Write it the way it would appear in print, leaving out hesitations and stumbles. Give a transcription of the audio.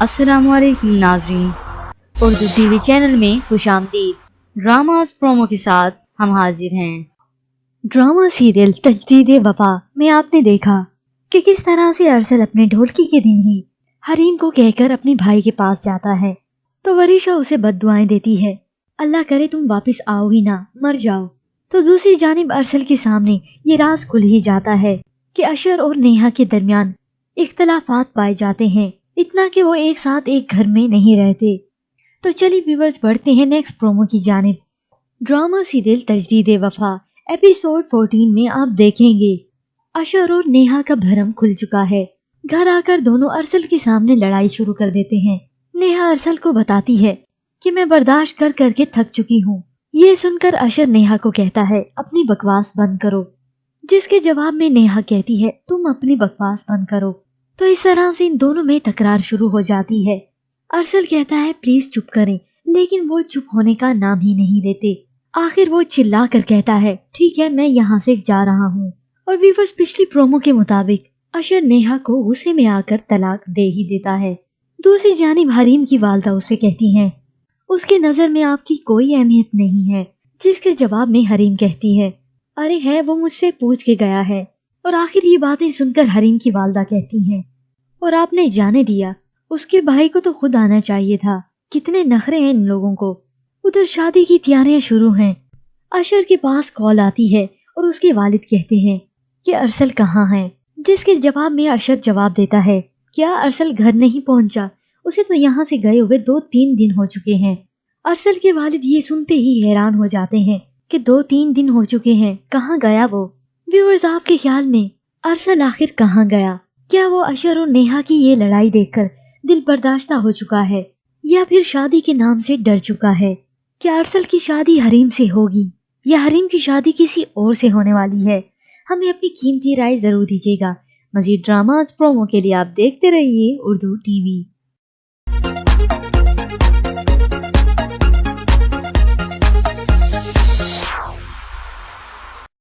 अस्सलाम वालेकुम नाज़रीन, उर्दू टीवी चैनल में खुशामदीद। ड्रामास प्रोमो के साथ हम हाजिर हैं। ड्रामा सीरियल तजदीद वफा में आपने देखा कि किस तरह से अरसल अपने ढोलकी के दिन ही हरीम को कहकर अपने भाई के पास जाता है तो वरीशा उसे बद्दुआएं देती है, अल्लाह करे तुम वापस आओ ही ना, मर जाओ। तो दूसरी जानिब अरसल के सामने ये राज खुल ही जाता है कि अशर और नेहा के दरमियान इख्तलाफात पाए जाते हैं, इतना कि वो एक साथ एक घर में नहीं रहते। तो चलिए व्यूअर्स बढ़ते हैं नेक्स्ट प्रोमो की जानिब। ड्रामा सीरियल तजदीद वफा एपिसोड 14 में आप देखेंगे अशर और नेहा का भरम खुल चुका है। घर आकर दोनों अरसल के सामने लड़ाई शुरू कर देते हैं। नेहा अरसल को बताती है कि मैं बर्दाश्त कर करके थक चुकी हूँ। ये सुनकर अशर नेहा को कहता है अपनी बकवास बंद करो, जिसके जवाब में नेहा कहती है तुम अपनी बकवास बंद करो। तो इस तरह से इन दोनों में तकरार शुरू हो जाती है। अरसल कहता है प्लीज चुप करें, लेकिन वो चुप होने का नाम ही नहीं लेते। आखिर वो चिल्ला कर कहता है ठीक है मैं यहाँ से जा रहा हूँ। और व्यूअर्स पिछली प्रोमो के मुताबिक अशर नेहा को गुस्से में आकर तलाक दे ही देता है। दूसरी जानिब हरीम की वालदा उससे कहती हैं उसके नजर में आपकी कोई अहमियत नहीं है, जिसके जवाब में हरीम कहती है अरे है वो मुझसे पूछ के गया है। और आखिर ये बातें सुनकर हरीम की वालदा कहती हैं और आपने जाने दिया, उसके भाई को तो खुद आना चाहिए था, कितने नखरे हैं इन लोगों को। उधर शादी की तैयारियां शुरू हैं। अशर के पास कॉल आती है और उसके वालिद कहते हैं कि अरसल कहाँ है, जिसके जवाब में अशर जवाब देता है क्या अरसल घर नहीं पहुंचा, उसे तो यहाँ से गए हुए 2-3 दिन हो चुके हैं। अरसल के वालिद ये सुनते ही हैरान हो जाते हैं कि 2-3 दिन हो चुके हैं, कहाँ गया वो। व्यूअर्स आपके ख्याल में अरसल आखिर कहाँ गया? क्या वो अशर और नेहा की ये लड़ाई देखकर दिल बर्दाश्ता हो चुका है या फिर शादी के नाम से डर चुका है? क्या अरसल की शादी हरीम से होगी या हरीम की शादी किसी और से होने वाली है? हमें अपनी कीमती राय जरूर दीजिएगा। मजीद ड्रामास प्रोमो के लिए आप देखते रहिए उर्दू टीवी।